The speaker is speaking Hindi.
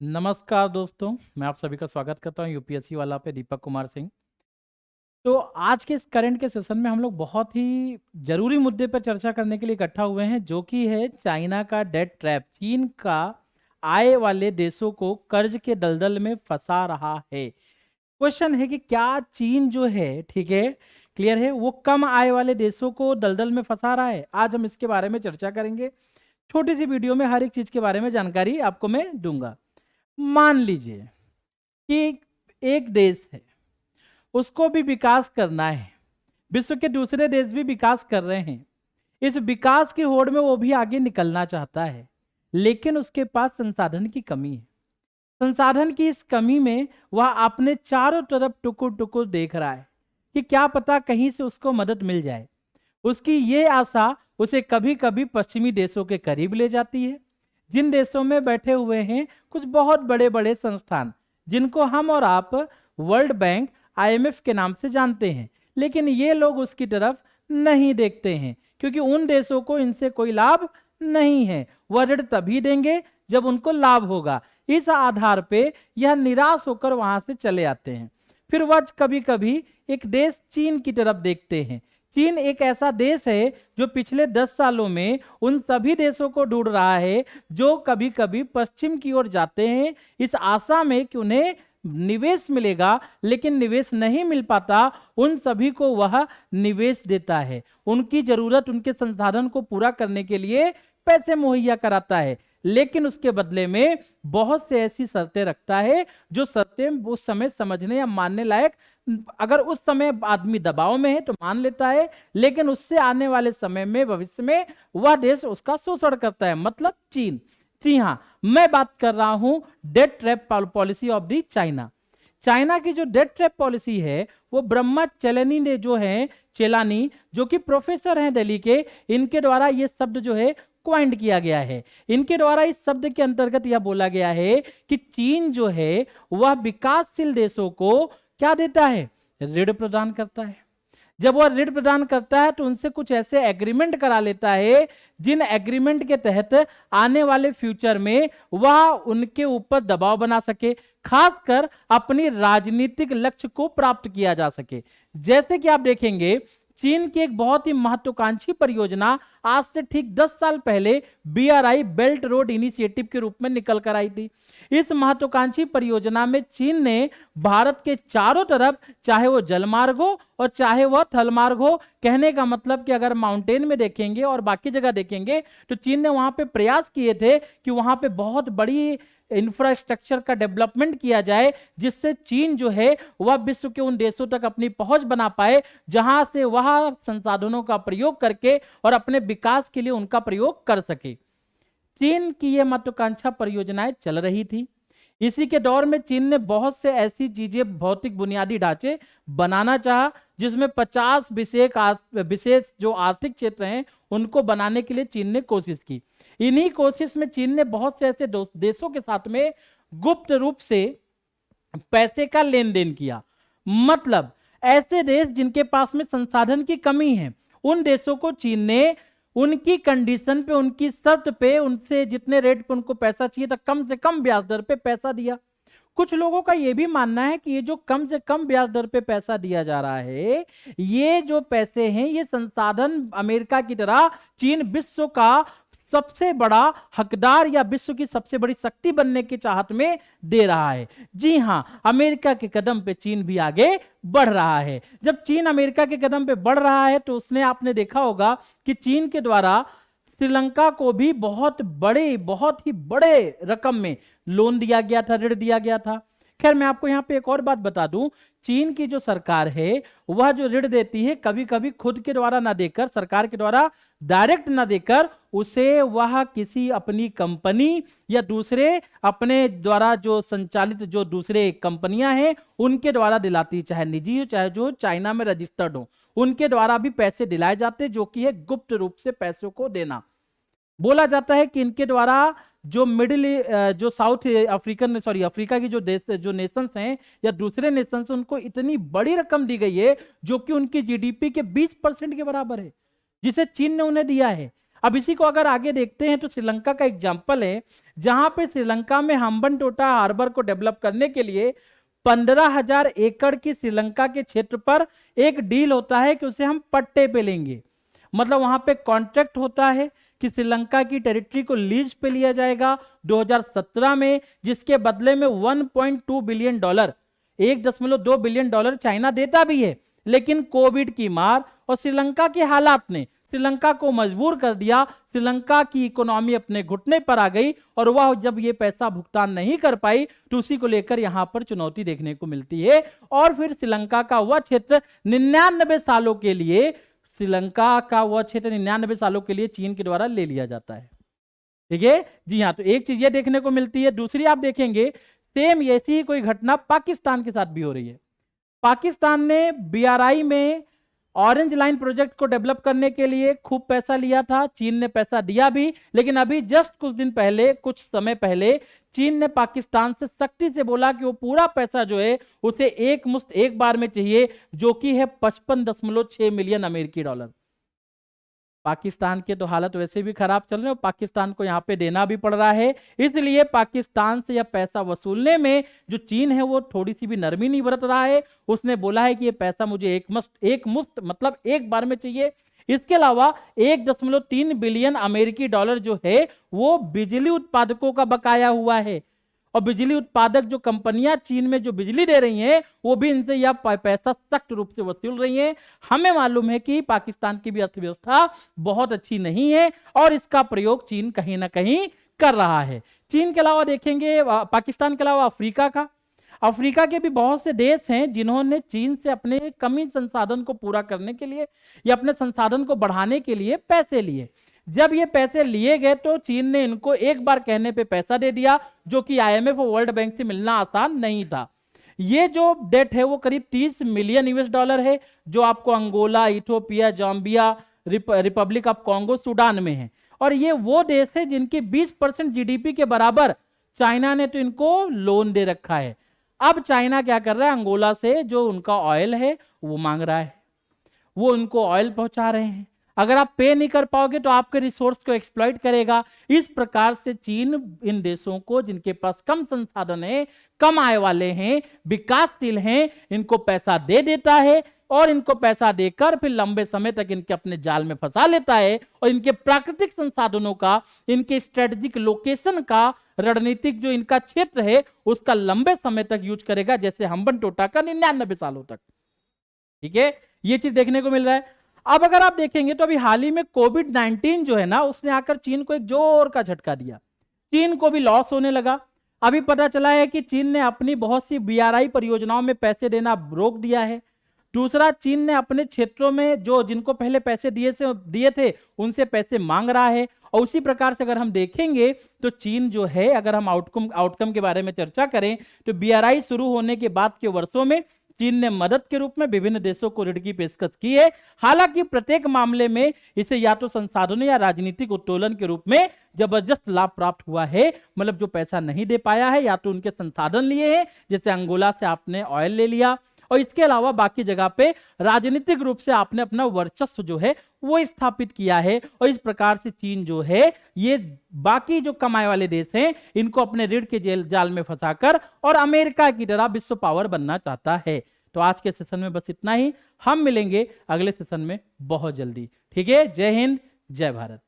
नमस्कार दोस्तों, मैं आप सभी का स्वागत करता हूं यूपीएससी वाला पे दीपक कुमार सिंह। तो आज के इस करंट के सेशन में हम लोग बहुत ही जरूरी मुद्दे पर चर्चा करने के लिए इकट्ठा हुए हैं, जो कि है चाइना का डेट ट्रैप। चीन का आय वाले देशों को कर्ज के दलदल में फंसा रहा है। क्वेश्चन है कि क्या चीन जो है, ठीक है, क्लियर है, वो कम आय वाले देशों को दलदल में फंसा रहा है? आज हम इसके बारे में चर्चा करेंगे। छोटी सी वीडियो में हर एक चीज के बारे में जानकारी आपको मैं दूंगा। मान लीजिए कि एक देश है, उसको भी विकास करना है, विश्व के दूसरे देश भी विकास कर रहे हैं, इस विकास की होड़ में वो भी आगे निकलना चाहता है, लेकिन उसके पास संसाधन की कमी है। संसाधन की इस कमी में वह अपने चारों तरफ टुकुर टुकुर देख रहा है कि क्या पता कहीं से उसको मदद मिल जाए। उसकी ये आशा उसे कभी कभी पश्चिमी देशों के करीब ले जाती है, जिन देशों में बैठे हुए हैं कुछ बहुत बड़े बड़े संस्थान, जिनको हम और आप वर्ल्ड बैंक, आईएमएफ के नाम से जानते हैं। लेकिन ये लोग उसकी तरफ नहीं देखते हैं, क्योंकि उन देशों को इनसे कोई लाभ नहीं है। वह ऋण तभी देंगे जब उनको लाभ होगा। इस आधार पे यह निराश होकर वहां से चले आते हैं। फिर वह कभी कभी एक देश चीन की तरफ देखते हैं। चीन एक ऐसा देश है जो पिछले 10 सालों में उन सभी देशों को ढूंढ रहा है जो कभी कभी पश्चिम की ओर जाते हैं, इस आशा में कि उन्हें निवेश मिलेगा, लेकिन निवेश नहीं मिल पाता। उन सभी को वह निवेश देता है, उनकी जरूरत, उनके संसाधन को पूरा करने के लिए पैसे मुहैया कराता है, लेकिन उसके बदले में बहुत से ऐसी शर्तें रखता है जो शर्तें उस समय समझने या मानने लायक, अगर उस समय आदमी दबाव में है तो मान लेता है, लेकिन उससे आने वाले समय में, भविष्य में, वह देश उसका शोषण करता है, मतलब चीन। जी हाँ, मैं बात कर रहा हूं debt trap policy of the China. China की जो डेट ट्रैप पॉलिसी है वो ब्रह्मा चेलानी ने जो है, चेलानी, जो कि प्रोफेसर हैं दिल्ली के, इनके द्वारा ये शब्द जो है क्वाइंट किया गया है। इनके द्वारा इस शब्द के अंतर्गत यह बोला गया है कि चीन जो है वह विकासशील देशों को क्या देता है? ऋण प्रदान करता है। जब वह ऋण प्रदान करता है तो उनसे कुछ ऐसे एग्रीमेंट करा लेता है जिन एग्रीमेंट के तहत आने वाले फ्यूचर में वह उनके ऊपर दबाव बना सके, खासकर अपनी राजनीतिक लक्ष्य को प्राप्त किया जा सके। जैसे कि आप देखेंगे, चीन की एक बहुत ही महत्वाकांक्षी परियोजना आज से ठीक 10 साल पहले बीआरआई, बेल्ट रोड इनिशिएटिव के रूप में निकल कर आई थी। इस महत्वाकांक्षी परियोजना में चीन ने भारत के चारों तरफ, चाहे वो जलमार्ग हो और चाहे वह थल मार्ग हो, कहने का मतलब कि अगर माउंटेन में देखेंगे और बाकी जगह देखेंगे तो चीन ने वहां पे प्रयास किए थे कि वहां पे बहुत बड़ी इंफ्रास्ट्रक्चर का डेवलपमेंट किया जाए, जिससे चीन जो है वह विश्व के उन देशों तक अपनी पहुंच बना पाए जहां से वह संसाधनों का प्रयोग करके और अपने विकास के लिए उनका प्रयोग कर सके। चीन की यह महत्वाकांक्षा परियोजनाएं चल रही थी। इसी के दौर में चीन ने बहुत से ऐसी चीजें, भौतिक बुनियादी ढांचे बनाना चाहा, जिसमें 50 विशेष जो आर्थिक क्षेत्र हैं उनको बनाने के लिए चीन ने कोशिश की। इन्हीं कोशिश में चीन ने बहुत से ऐसे देशों के साथ में गुप्त रूप से पैसे का लेन देन किया। मतलब ऐसे देश जिनके पास में संसाधन की कमी है, उन देशों को चीन ने उनकी कंडीशन पे, उनकी शर्त पे, उनसे जितने रेट पे उनको पैसा चाहिए था, कम से कम ब्याज दर पे पैसा दिया। कुछ लोगों का यह भी मानना है कि ये जो कम से कम ब्याज दर पे पैसा दिया जा रहा है, ये जो पैसे हैं, ये संसाधन अमेरिका की तरह चीन विश्व का सबसे बड़ा हकदार या विश्व की सबसे बड़ी शक्ति बनने की चाहत में दे रहा है। जी हां, अमेरिका के कदम पे चीन भी आगे बढ़ रहा है। जब चीन अमेरिका के कदम पे बढ़ रहा है तो उसने, आपने देखा होगा कि चीन के द्वारा श्रीलंका को भी बहुत ही बड़े रकम में लोन दिया गया था, ऋण दिया गया था। खैर, मैं आपको यहां पे एक और बात बता दूं, चीन की जो सरकार है वह जो ऋण देती है, कभी कभी खुद के द्वारा ना देकर, सरकार के द्वारा डायरेक्ट ना देकर, उसे वह किसी अपनी कंपनी या दूसरे अपने द्वारा जो संचालित जो दूसरे कंपनियां हैं उनके द्वारा दिलाती, चाहे निजी हो चाहे जो चाइना में रजिस्टर्ड हो, उनके द्वारा भी पैसे दिलाए जाते, जो कि है गुप्त रूप से पैसों को देना। बोला जाता है कि इनके द्वारा जो जो साउथ अफ्रीकन, सॉरी, अफ्रीका की जो देश, जो नेशंस हैं या दूसरे नेशंस, उनको इतनी बड़ी रकम दी गई है जो कि उनकी जीडीपी के 20% के बराबर है, जिसे चीन ने उन्हें दिया है। अब इसी को अगर आगे देखते हैं तो श्रीलंका का एग्जाम्पल है, जहां पे श्रीलंका में हम्बनटोटा हार्बर को डेवलप करने के लिए 15,000 एकड़ की श्रीलंका के क्षेत्र पर एक डील होता है कि उसे हम पट्टे पे लेंगे। मतलब वहां पे कॉन्ट्रैक्ट होता है कि श्रीलंका की टेरिटरी को लीज पे लिया जाएगा 2017 में, जिसके बदले में $1.2 बिलियन, $1.2 बिलियन चाइना देता भी है। लेकिन कोविड की मार और श्रीलंका के हालात ने श्रीलंका को मजबूर कर दिया, श्रीलंका की इकोनॉमी अपने घुटने पर आ गई और वह जब ये पैसा भुगतान नहीं कर पाई तो उसी को लेकर यहां पर चुनौती देखने को मिलती है। और फिर श्रीलंका का वह क्षेत्र 99 सालों के लिए चीन के द्वारा ले लिया जाता है। ठीक है जी हाँ, तो एक चीज ये देखने को मिलती है। दूसरी आप देखेंगे सेम ऐसी ही कोई घटना पाकिस्तान के साथ भी हो रही है। पाकिस्तान ने बीआरआई में ऑरेंज लाइन प्रोजेक्ट को डेवलप करने के लिए खूब पैसा लिया था, चीन ने पैसा दिया भी, लेकिन अभी जस्ट कुछ समय पहले चीन ने पाकिस्तान से सख्ती से बोला कि वो पूरा पैसा जो है उसे एक मुश्त एक बार में चाहिए, जो कि है $55.6 मिलियन अमेरिकी डॉलर। पाकिस्तान के तो हालत वैसे भी खराब चल रहे हैं और पाकिस्तान को यहाँ पे देना भी पड़ रहा है, इसलिए पाकिस्तान से यह पैसा वसूलने में जो चीन है वो थोड़ी सी भी नरमी नहीं बरत रहा है। उसने बोला है कि ये पैसा मुझे एक मुश्त मतलब एक बार में चाहिए। इसके अलावा 1.3 बिलियन अमेरिकी डॉलर जो है वो बिजली उत्पादकों का बकाया हुआ है, और बिजली उत्पादक जो कंपनियां चीन में जो बिजली दे रही हैं वो भी इनसे यह पैसा सख्त रूप से वसूल रही हैं। हमें मालूम है कि पाकिस्तान की भी अर्थव्यवस्था बहुत अच्छी नहीं है और इसका प्रयोग चीन कहीं ना कहीं कर रहा है। चीन के अलावा देखेंगे पाकिस्तान के अलावा अफ्रीका के भी बहुत से देश हैं जिन्होंने चीन से अपने कमी संसाधन को पूरा करने के लिए या अपने संसाधन को बढ़ाने के लिए पैसे लिए। जब ये पैसे लिए गए तो चीन ने इनको एक बार कहने पे पैसा दे दिया, जो कि आईएमएफ और वर्ल्ड बैंक से मिलना आसान नहीं था। ये जो डेट है वो करीब $30 मिलियन है, जो आपको Angola, Ethiopia, Zambia, Republic of Congo, Sudan में है। और ये वो देश है जिनकी 20% जीडीपी के बराबर चाइना ने तो इनको लोन दे रखा है। अब चाइना क्या कर रहा है, अंगोला से जो उनका ऑयल है वो मांग रहा है, वो उनको ऑयल पहुंचा रहे हैं। अगर आप पे नहीं कर पाओगे तो आपके रिसोर्स को एक्सप्लॉइट करेगा। इस प्रकार से चीन इन देशों को जिनके पास कम संसाधन है, कम आय वाले हैं, विकासशील हैं, इनको पैसा दे देता है और इनको पैसा देकर फिर लंबे समय तक इनके अपने जाल में फंसा लेता है और इनके प्राकृतिक संसाधनों का, इनके स्ट्रेटेजिक लोकेशन का, रणनीतिक जो इनका क्षेत्र है उसका लंबे समय तक यूज करेगा, जैसे हम्बनटोटा का 99 सालों तक। ठीक है, ये चीज देखने को मिल रहा है। अब अगर आप देखेंगे तो अभी हाल ही में कोविड-19 जो है ना, उसने आकर चीन को एक जोर का झटका दिया, चीन को भी लॉस होने लगा। अभी पता चला है कि चीन ने अपनी बहुत सी बीआरआई परियोजनाओं में पैसे देना रोक दिया है। दूसरा, चीन ने अपने क्षेत्रों में जो जिनको पहले पैसे दिए थे उनसे पैसे मांग रहा है। और उसी प्रकार से अगर हम देखेंगे तो चीन जो है, अगर हम आउटकम के बारे में चर्चा करें तो बीआरआई शुरू होने के बाद के वर्षों में चीन ने मदद के रूप में विभिन्न देशों को ऋण की पेशकश की है। हालांकि प्रत्येक मामले में इसे या तो संसाधनों या राजनीतिक उत्तोलन के रूप में जबरदस्त लाभ प्राप्त हुआ है। मतलब जो पैसा नहीं दे पाया है या तो उनके संसाधन लिए हैं, जैसे अंगोला से आपने ऑयल ले लिया, और इसके अलावा बाकी जगह पे राजनीतिक रूप से आपने अपना वर्चस्व जो है वो स्थापित किया है। और इस प्रकार से चीन जो है ये बाकी जो कमाए वाले देश हैं इनको अपने ऋण के जाल में फंसाकर और अमेरिका की तरह विश्व पावर बनना चाहता है। तो आज के सेशन में बस इतना ही, हम मिलेंगे अगले सेशन में बहुत जल्दी। ठीक है, जय हिंद, जय भारत।